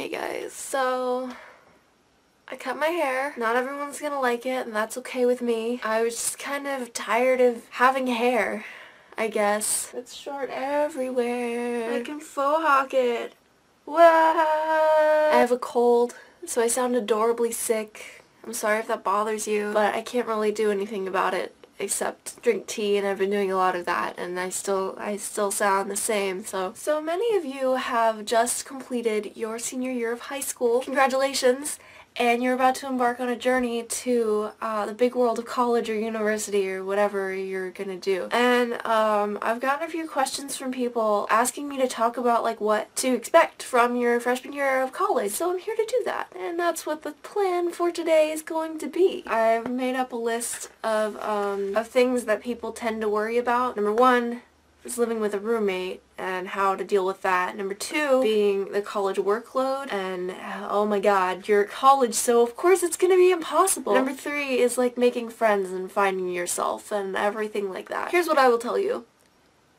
Hey guys, so I cut my hair. Not everyone's gonna like it, and that's okay with me. I was just kind of tired of having hair, I guess. It's short everywhere. I can faux hawk it. What? I have a cold, so I sound adorably sick. I'm sorry if that bothers you, but I can't really do anything about it except drink tea, and I've been doing a lot of that, and I still sound the same. So many of you have just completed your senior year of high school. Congratulations! And you're about to embark on a journey to the big world of college or university or whatever you're gonna do. And I've gotten a few questions from people asking me to talk about like what to expect from your freshman year of college. So I'm here to do that. And that's what the plan for today is going to be. I've made up a list of things that people tend to worry about. Number one is living with a roommate and how to deal with that. Number two being the college workload, and oh my god, you're at college, so of course it's gonna be impossible. Number three is like making friends and finding yourself and everything like that. Here's what I will tell you.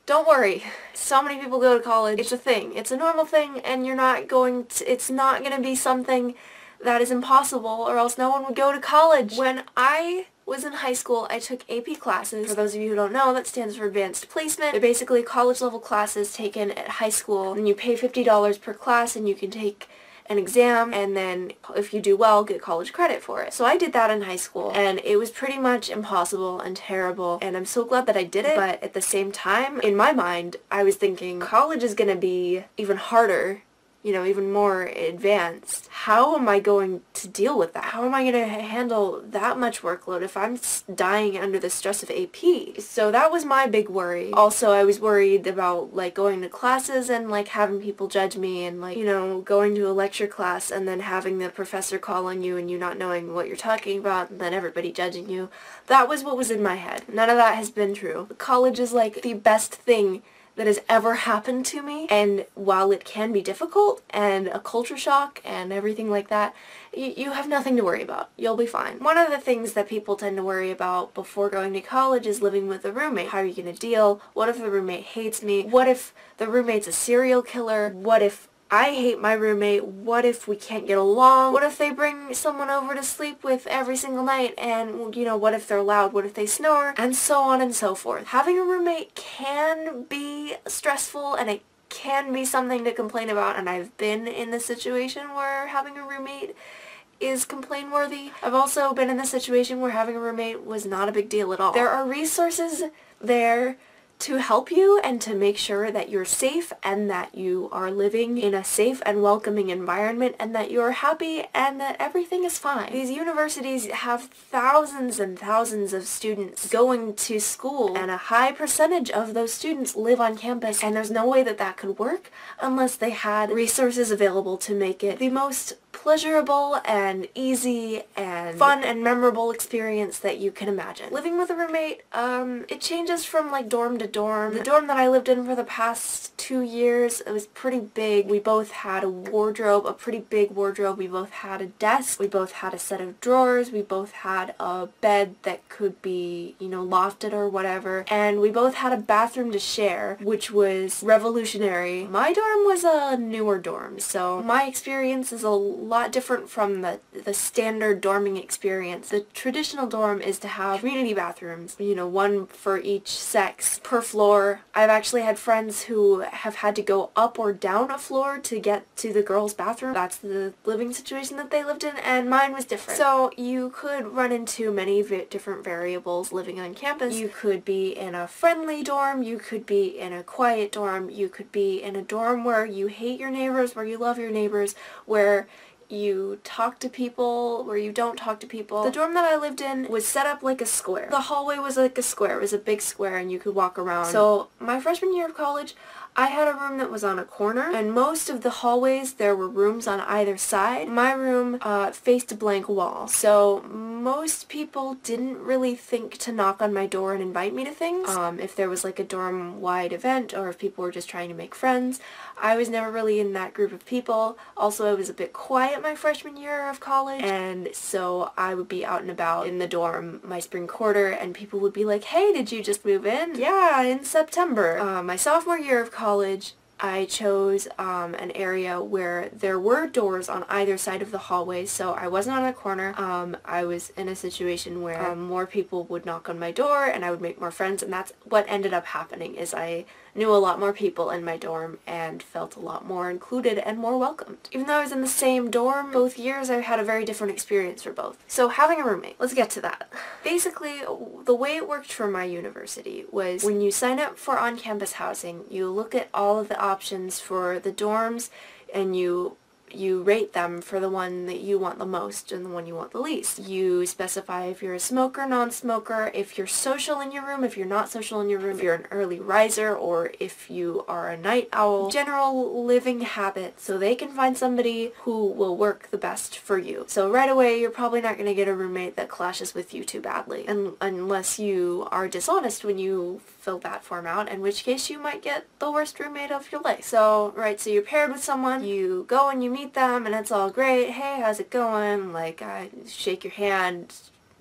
Don't worry. So many people go to college. It's a thing. It's a normal thing, and it's not gonna be something that is impossible, or else no one would go to college. When I was in high school, I took AP classes. For those of you who don't know, that stands for Advanced Placement. They're basically college-level classes taken at high school, and you pay $50 per class, and you can take an exam, and then if you do well, get college credit for it. So I did that in high school, and it was pretty much impossible and terrible, and I'm so glad that I did it, but at the same time, in my mind, I was thinking, college is gonna be even harder, you know, even more advanced. How am I going to deal with that? How am I going to handle that much workload if I'm dying under the stress of AP? So that was my big worry. Also, I was worried about like going to classes and like having people judge me, and like, you know, going to a lecture class and then having the professor call on you and you not knowing what you're talking about and then everybody judging you. That was what was in my head. None of that has been true. College is like the best thing that has ever happened to me, and while it can be difficult and a culture shock and everything like that, you have nothing to worry about. You'll be fine. One of the things that people tend to worry about before going to college is living with a roommate. How are you going to deal? What if the roommate hates me? What if the roommate's a serial killer? What if I hate my roommate? What if we can't get along? What if they bring someone over to sleep with every single night, and, you know, what if they're loud? What if they snore? And so on and so forth. Having a roommate can be stressful, and it can be something to complain about, and I've been in the situation where having a roommate is complain-worthy. I've also been in the situation where having a roommate was not a big deal at all. There are resources there to help you and to make sure that you're safe and that you are living in a safe and welcoming environment and that you're happy and that everything is fine. These universities have thousands and thousands of students going to school, and a high percentage of those students live on campus, and there's no way that that could work unless they had resources available to make it the most pleasurable and easy and fun and memorable experience that you can imagine. Living with a roommate, it changes from like dorm to dorm. The dorm that I lived in for the past 2 years, it was pretty big. We both had a wardrobe, a pretty big wardrobe. We both had a desk. We both had a set of drawers. We both had a bed that could be, you know, lofted or whatever. And we both had a bathroom to share, which was revolutionary. My dorm was a newer dorm, so my experience is a lot different from the standard dorming experience. The traditional dorm is to have community bathrooms, you know, one for each sex per floor. I've actually had friends who have had to go up or down a floor to get to the girls' bathroom. That's the living situation that they lived in, and mine was different. So you could run into many different variables living on campus. You could be in a friendly dorm, you could be in a quiet dorm, you could be in a dorm where you hate your neighbors, where you love your neighbors, where you talk to people, where you don't talk to people. The dorm that I lived in was set up like a square. The hallway was like a square. It was a big square, and you could walk around. So my freshman year of college, I had a room that was on a corner, and most of the hallways there were rooms on either side. My room faced a blank wall, so most people didn't really think to knock on my door and invite me to things. If there was like a dorm-wide event, or if people were just trying to make friends, I was never really in that group of people. Also, I was a bit quiet my freshman year of college, and so I would be out and about in the dorm my spring quarter, and people would be like, "Hey, did you just move in?" "Yeah, in September." My sophomore year of college, I chose an area where there were doors on either side of the hallway, so I wasn't on a corner. I was in a situation where more people would knock on my door and I would make more friends, and that's what ended up happening, is I knew a lot more people in my dorm and felt a lot more included and more welcomed. Even though I was in the same dorm both years, I had a very different experience for both. So having a roommate, let's get to that. Basically, the way it worked for my university was when you sign up for on-campus housing, you look at all of the options for the dorms and you rate them for the one that you want the most and the one you want the least. You specify if you're a smoker, non-smoker, if you're social in your room, if you're not social in your room, if you're an early riser, or if you are a night owl. General living habits, so they can find somebody who will work the best for you. So right away, you're probably not going to get a roommate that clashes with you too badly, unless you are dishonest when you fill that form out, in which case you might get the worst roommate of your life. So you're paired with someone, you go and you meet them, and it's all great. Hey, how's it going? Like, I shake your hand.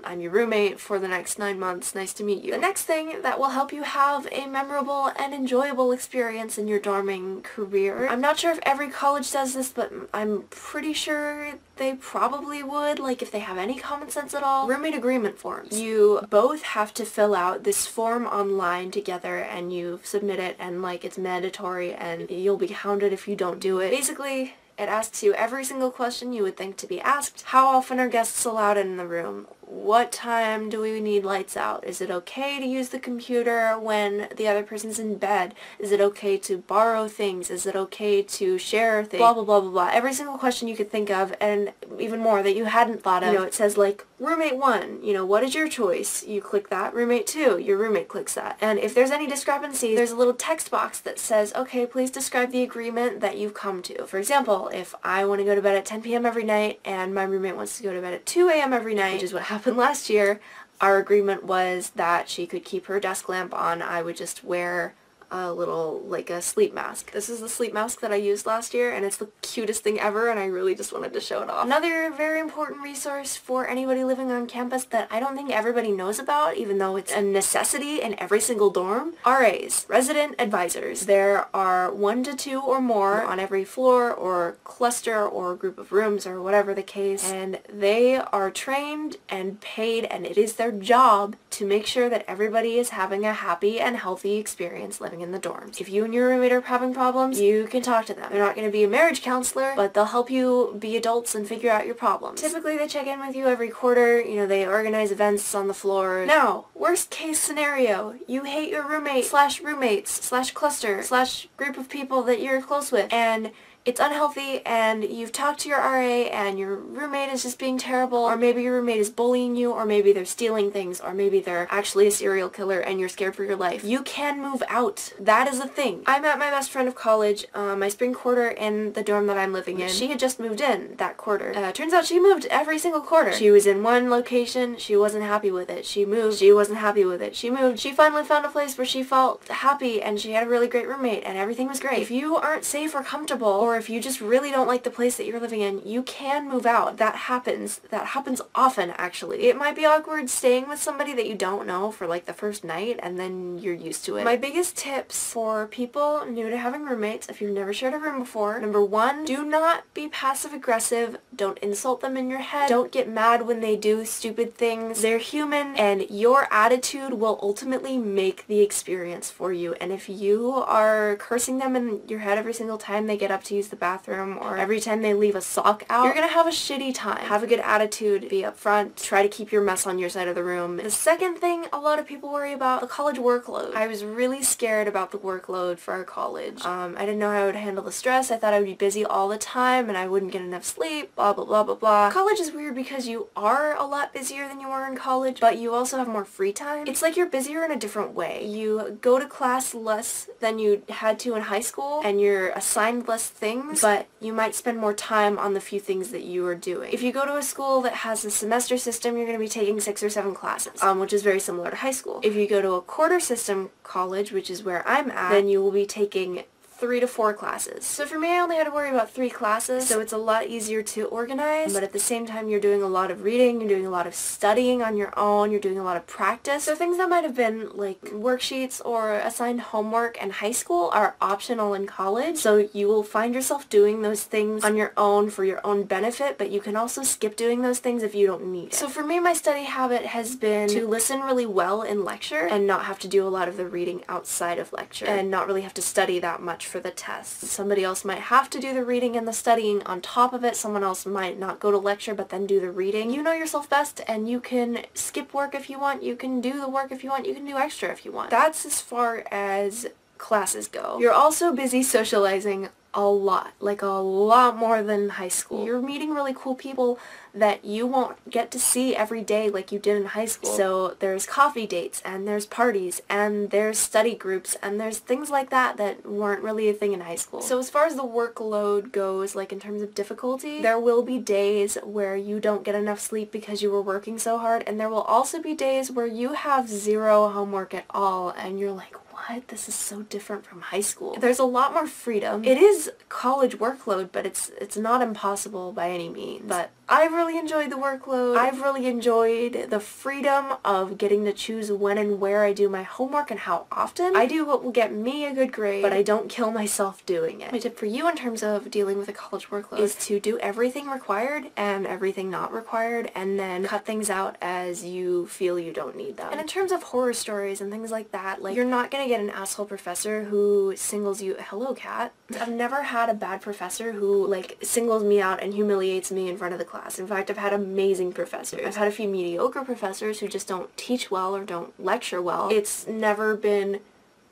I'm your roommate for the next 9 months. Nice to meet you. The next thing that will help you have a memorable and enjoyable experience in your dorming career. I'm not sure if every college does this, but I'm pretty sure they probably would, like if they have any common sense at all. Roommate agreement forms. You both have to fill out this form online together and you submit it, and like it's mandatory and you'll be hounded if you don't do it. Basically, it asks you every single question you would think to be asked. How often are guests allowed in the room? What time do we need lights out? Is it okay to use the computer when the other person's in bed? Is it okay to borrow things? Is it okay to share things? Blah, blah, blah, blah, blah. Every single question you could think of, and even more that you hadn't thought of. It says like, roommate 1, what is your choice? You click that. Roommate 2, your roommate clicks that. And if there's any discrepancies, there's a little text box that says, okay, please describe the agreement that you've come to. For example, if I want to go to bed at 10 p.m. every night and my roommate wants to go to bed at 2 a.m. every night, which is what happened last year, our agreement was that she could keep her desk lamp on. I would just wear a little, like a sleep mask. This is the sleep mask that I used last year, and it's the cutest thing ever, and I really just wanted to show it off. Another very important resource for anybody living on campus that I don't think everybody knows about, even though it's a necessity in every single dorm, RAs, resident advisors. There are 1 to 2 or more on every floor or cluster or group of rooms or whatever the case, and they are trained and paid, and it is their job to make sure that everybody is having a happy and healthy experience living in the dorms. If you and your roommate are having problems, you can talk to them. They're not going to be a marriage counselor, but they'll help you be adults and figure out your problems. Typically, they check in with you every quarter. They organize events on the floor. Now, worst case scenario, you hate your roommate / roommates / cluster / group of people that you're close with, and it's unhealthy, and you've talked to your RA and your roommate is just being terrible, or maybe your roommate is bullying you, or maybe they're stealing things, or maybe they're actually a serial killer and you're scared for your life. You can move out. That is a thing. I met my best friend of college, my spring quarter in the dorm that I'm living in. She had just moved in that quarter. Turns out she moved every single quarter. She was in one location, she wasn't happy with it. She moved, she wasn't happy with it. She moved, she finally found a place where she felt happy and she had a really great roommate and everything was great. If you aren't safe or comfortable, or if you just really don't like the place that you're living in, you can move out. That happens. That happens often, actually. It might be awkward staying with somebody that you don't know for like the first night, and then you're used to it. My biggest tips for people new to having roommates, if you've never shared a room before, number 1, do not be passive aggressive. Don't insult them in your head. Don't get mad when they do stupid things. They're human, and your attitude will ultimately make the experience for you. And if you are cursing them in your head every single time they get up to use the bathroom, or every time they leave a sock out, you're gonna have a shitty time. Have a good attitude, be upfront, try to keep your mess on your side of the room. The second thing a lot of people worry about, the college workload. I was really scared about the workload for our college. I didn't know how I would handle the stress. I thought I would be busy all the time and I wouldn't get enough sleep, blah blah blah blah blah. College is weird because you are a lot busier than you were in college, but you also have more free time. It's like you're busier in a different way. You go to class less than you had to in high school, and you're assigned less things, but you might spend more time on the few things that you are doing. If you go to a school that has a semester system, you're going to be taking 6 or 7 classes, which is very similar to high school. If you go to a quarter system college, which is where I'm at, then you will be taking 3 to 4 classes. So for me, I only had to worry about 3 classes, so it's a lot easier to organize, but at the same time, you're doing a lot of reading, you're doing a lot of studying on your own, you're doing a lot of practice. So things that might have been like worksheets or assigned homework in high school are optional in college, so you will find yourself doing those things on your own for your own benefit, but you can also skip doing those things if you don't need it. So for me, my study habit has been to listen really well in lecture and not have to do a lot of the reading outside of lecture and not really have to study that much for the tests. Somebody else might have to do the reading and the studying on top of it. Someone else might not go to lecture but then do the reading. You know yourself best, and you can skip work if you want, you can do the work if you want, you can do extra if you want. That's as far as classes go. You're also busy socializing a lot, like a lot more than high school. You're meeting really cool people that you won't get to see every day like you did in high school. So there's coffee dates, and there's parties, and there's study groups, and there's things like that that weren't really a thing in high school. So as far as the workload goes, like in terms of difficulty, there will be days where you don't get enough sleep because you were working so hard, and there will also be days where you have 0 homework at all, and you're like, what? This is so different from high school. There's a lot more freedom. It is college workload, but it's not impossible by any means. But I've really enjoyed the workload. I've really enjoyed the freedom of getting to choose when and where I do my homework and how often. I do what will get me a good grade, but I don't kill myself doing it. My tip for you in terms of dealing with a college workload is to do everything required and everything not required, and then cut things out as you feel you don't need them. And in terms of horror stories and things like that, like, you're not gonna get an asshole professor who singles you, hello cat. I've never had a bad professor who like singles me out and humiliates me in front of the class. In fact, I've had amazing professors. I've had a few mediocre professors who just don't teach well or don't lecture well. It's never been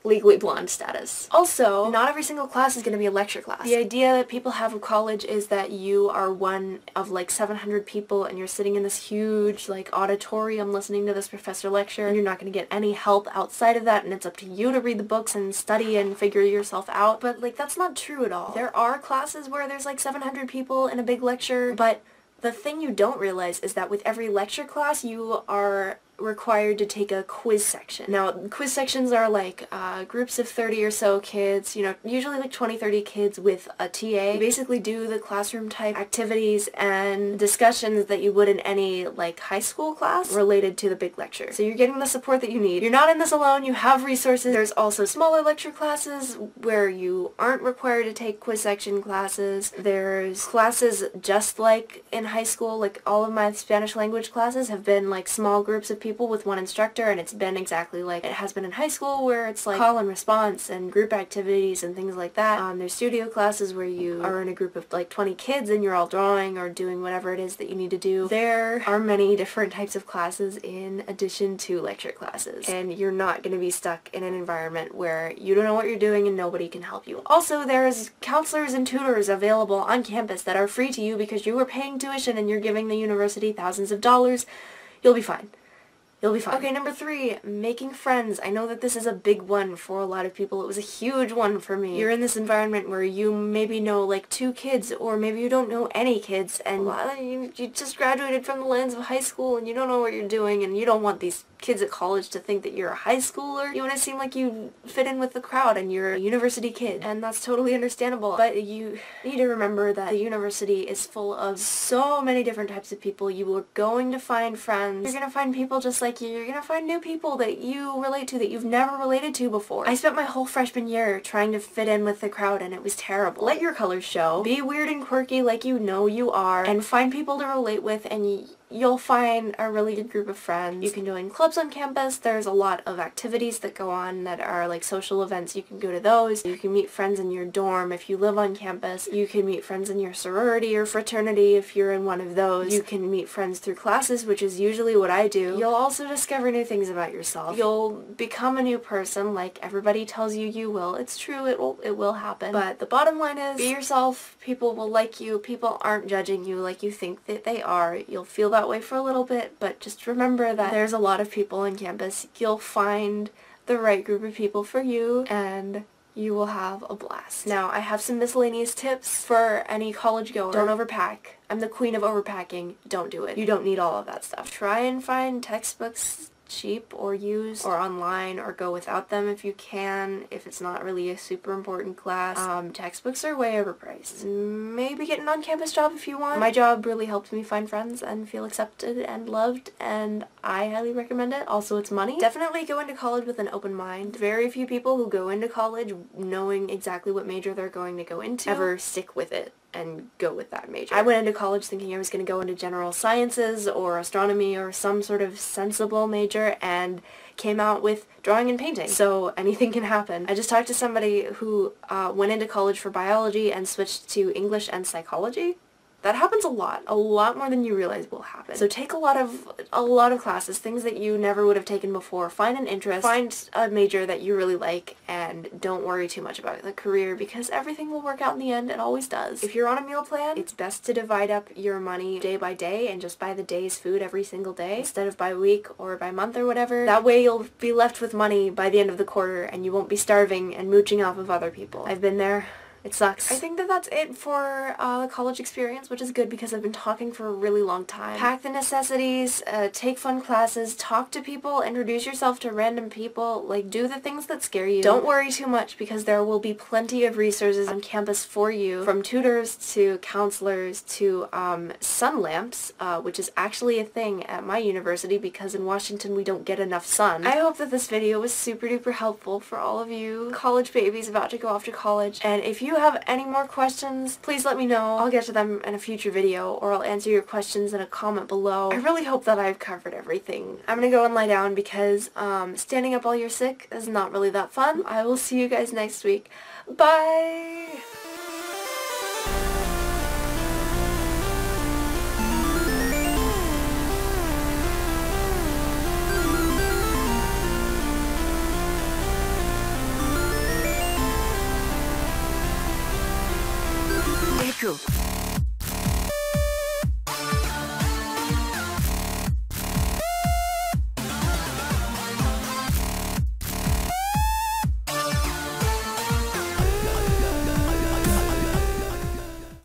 Legally Blonde status. Also, not every single class is going to be a lecture class. The idea that people have of college is that you are one of like 700 people and you're sitting in this huge like auditorium listening to this professor lecture, and you're not going to get any help outside of that, and it's up to you to read the books and study and figure yourself out. But like, that's not true at all. There are classes where there's like 700 people in a big lecture, but the thing you don't realize is that with every lecture class you are required to take a quiz section. Now, quiz sections are like groups of 30 or so kids, you know, usually like 20-30 kids with a TA. You basically do the classroom type activities and discussions that you would in any like high school class related to the big lecture. So you're getting the support that you need. You're not in this alone, you have resources. There's also smaller lecture classes where you aren't required to take quiz section classes. There's classes just like in high school, like all of my Spanish language classes have been like small groups of people with one instructor, and it's been exactly like it has been in high school, where it's like call and response and group activities and things like that. There's studio classes where you are in a group of like 20 kids and you're all drawing or doing whatever it is that you need to do. There are many different types of classes in addition to lecture classes, and you're not going to be stuck in an environment where you don't know what you're doing and nobody can help you. Also, there's counselors and tutors available on campus that are free to you because you were paying tuition and you're giving the university thousands of dollars. You'll be fine. You'll be fine. Okay, number 3, making friends. I know that this is a big one for a lot of people. It was a huge one for me. You're in this environment where you maybe know like 2 kids, or maybe you don't know any kids, and you just graduated from the lands of high school and you don't know what you're doing, and you don't want these kids at college to think that you're a high schooler. You want to seem like you fit in with the crowd and you're a university kid, and that's totally understandable. But you need to remember that the university is full of so many different types of people. You are going to find friends. You're going to find people just like you. You're going to find new people that you relate to that you've never related to before. I spent my whole freshman year trying to fit in with the crowd, and it was terrible. Let your colors show. Be weird and quirky like you know you are, and find people to relate with, and you'll find a really good group of friends. You can join clubs on campus. There's a lot of activities that go on that are like social events. You can go to those. You can meet friends in your dorm if you live on campus. You can meet friends in your sorority or fraternity if you're in one of those. You can meet friends through classes, which is usually what I do. You'll also discover new things about yourself. You'll become a new person like everybody tells you you will. It's true, it will happen. But the bottom line is, be yourself. People will like you. People aren't judging you like you think that they are. You'll feel that way for a little bit, but just remember that there's a lot of people on campus. You'll find the right group of people for you, and you will have a blast. Now, I have some miscellaneous tips for any college goer. Don't overpack. I'm the queen of overpacking. Don't do it. You don't need all of that stuff. Try and find textbooks cheap or used or online, or go without them if you can, if it's not really a super important class. Textbooks are way overpriced. Maybe get an on-campus job if you want. My job really helped me find friends and feel accepted and loved, and I highly recommend it. Also, it's money. Definitely go into college with an open mind. Very few people who go into college knowing exactly what major they're going to go into ever stick with it and go with that major. I went into college thinking I was going to go into general sciences or astronomy or some sort of sensible major, and came out with drawing and painting. So anything can happen. I just talked to somebody who went into college for biology and switched to English and psychology. That happens a lot more than you realize will happen. So take a lot of classes, things that you never would have taken before. Find an interest, find a major that you really like, and don't worry too much about the career, because everything will work out in the end. It always does. If you're on a meal plan, it's best to divide up your money day by day and just buy the day's food every single day instead of by week or by month or whatever. That way you'll be left with money by the end of the quarter and you won't be starving and mooching off of other people. I've been there. It sucks. I think that that's it for the college experience, which is good because I've been talking for a really long time. Pack the necessities, take fun classes, talk to people, introduce yourself to random people, like do the things that scare you. Don't worry too much because there will be plenty of resources on campus for you, from tutors to counselors to sun lamps, which is actually a thing at my university because in Washington we don't get enough sun. I hope that this video was super duper helpful for all of you college babies about to go off to college, and if you have any more questions, please let me know. I'll get to them in a future video, or I'll answer your questions in a comment below. I really hope that I've covered everything. I'm gonna go and lie down because standing up while you're sick is not really that fun. I will see you guys next week. Bye! True.